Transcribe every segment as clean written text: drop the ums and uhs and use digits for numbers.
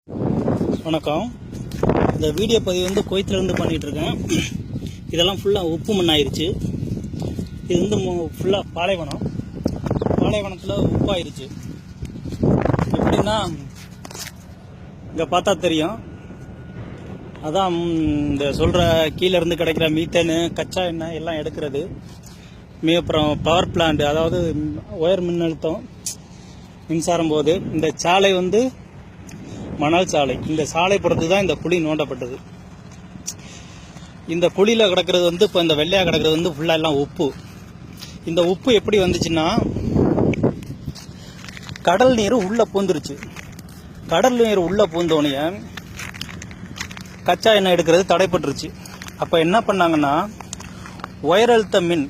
வணக்கம். இந்த வீடியோ பதிவு வந்து கோயத்திலேருந்து பண்ணிகிட்ருக்கேன். இதெல்லாம் ஃபுல்லாக உப்பு மண் ஆயிடுச்சு. இது வந்து ஃபுல்லாக பாலைவனத்தில் உப்பாயிருச்சு. எப்படின்னா இங்கே பார்த்தா தெரியும். அதான் இந்த சொல்கிற கீழேருந்து கிடைக்கிற மீத்தேனு, கச்சா எண்ணெய் எல்லாம் எடுக்கிறது. அப்புறம் பவர் பிளான்ட், அதாவது உயர் மின்னழுத்தம் மின்சாரம் போது இந்த சாலை வந்து மணல் சாலை. இந்த சாலை பொறுத்து தான் இந்த குழி நோண்டப்பட்டது. இந்த குழியில் கிடக்கிறது வந்து இப்போ இந்த வெள்ளையாக கிடக்கிறது வந்து ஃபுல்லாக எல்லாம் உப்பு. இந்த உப்பு எப்படி வந்துச்சுன்னா, கடல் நீர் உள்ளே பூந்துருச்சு. கடல் நீர் உள்ளே பூந்தோடனே கச்சா எண்ணெய் எடுக்கிறது தடைப்பட்டுருச்சு. அப்போ என்ன பண்ணாங்கன்னா, உயர் அழுத்த மின்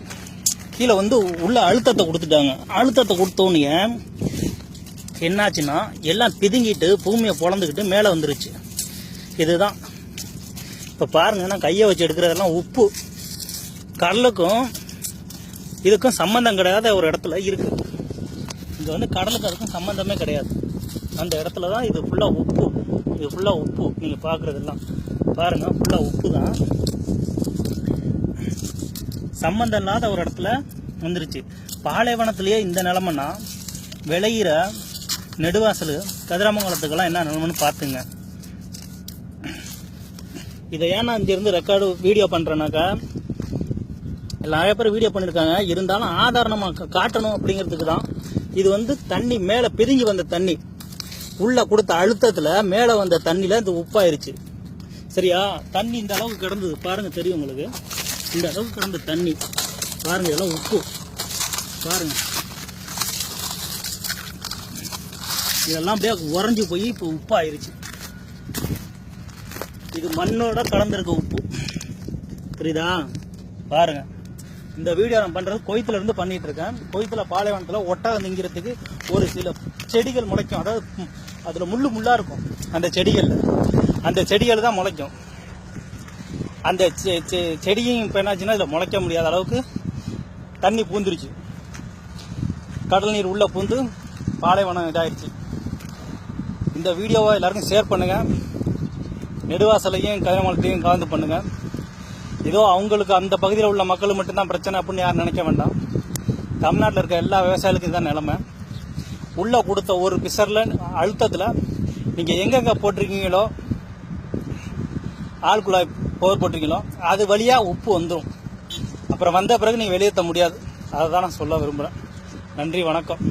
கீழே வந்து உள்ள அழுத்தத்தை கொடுத்துட்டாங்க. அழுத்தத்தை கொடுத்தோடனே என்னாச்சுன்னா, எல்லாம் பிதுங்கிட்டு பூமியை பொழந்துக்கிட்டு மேலே வந்துருச்சு. இதுதான் இப்போ பாருங்க, நான் கையை வச்சு எடுக்கிறதெல்லாம் உப்பு. கடலுக்கும் இதுக்கும் சம்மந்தம் கிடையாத ஒரு இடத்துல இருக்கு. இங்கே வந்து கடலுக்கு அதுக்கும் சம்மந்தமே கிடையாது. அந்த இடத்துல தான் இது ஃபுல்லாக உப்பு. இது ஃபுல்லாக உப்பு. நீங்கள் பார்க்குறதெல்லாம் பாருங்கள், ஃபுல்லாக உப்பு தான். சம்மந்தம் இல்லாத ஒரு இடத்துல வந்துருச்சு. பாலைவனத்திலேயே இந்த நிலமைன்னா, விளையிற நெடுவாசல் கதிராமங்கலத்துக்கெல்லாம் என்ன நிலமன்னு பார்த்துங்க. இதை ஏன் நான் இங்கேருந்து வீடியோ பண்ணுறேன்னாக்கா, நிறைய பேர் வீடியோ பண்ணியிருக்காங்க, இருந்தாலும் ஆதாரணமாக காட்டணும் அப்படிங்கிறதுக்கு தான். இது வந்து தண்ணி மேலே பிதுங்கி வந்த தண்ணி, உள்ளே கொடுத்த அழுத்தத்தில் மேலே வந்த தண்ணியில் இந்த உப்பாயிருச்சு. சரியா? தண்ணி இந்த அளவுக்கு கிடந்தது பாருங்கள், தெரியும் உங்களுக்கு. இந்த அளவுக்கு கிடந்த தண்ணி பாருங்கள், இதெல்லாம் உப்பு பாருங்கள். இதெல்லாம் அப்படியே உறைஞ்சி போய் இப்போ உப்பாயிருச்சு. இது மண்ணோட கலந்துருக்க உப்பு. புரியுதா? பாருங்க. இந்த வீடியோ நான் பண்றது கோயத்திலிருந்து பண்ணிட்டு இருக்கேன். கோயத்தில் பாலைவனத்தில் ஒட்டகம் திங்கிறதுக்கு ஒரு சில செடிகள் முளைக்கும். அதாவது அதுல முள்ளா இருக்கும். அந்த செடிகள் தான் முளைக்கும். அந்த செடியும் இப்போ என்னாச்சுன்னா இதில் முளைக்க முடியாத அளவுக்கு தண்ணி பூந்துருச்சு. கடல் நீர் உள்ள பூந்து பாலைவனம் இதாயிருச்சு. இந்த வீடியோவை எல்லாருக்கும் ஷேர் பண்ணுங்க. நெடுவாசலையும் கதிராமங்கலத்தையும் கலந்து பண்ணுங்க. ஏதோ அவங்களுக்கு அந்த பகுதியில் உள்ள மக்கள் மட்டும்தான் பிரச்சனை அப்படின்னு யாரும் நினைக்க வேண்டாம். தமிழ்நாட்டில் இருக்க எல்லா விவசாயிகளுக்கும் தான் நிலைமை. உள்ள கொடுத்த ஒரு பிசர்ல அழுத்தத்தில் நீங்கள் எங்கெங்கே போட்டிருக்கீங்களோ, ஆழ்குழாய் போர் போட்டிருக்கீங்களோ, அது வழியாக உப்பு வந்துடும். அப்புறம் வந்த பிறகு நீங்கள் வெளியேற்ற முடியாது. அதை தான் நான் சொல்ல விரும்புகிறேன். நன்றி, வணக்கம்.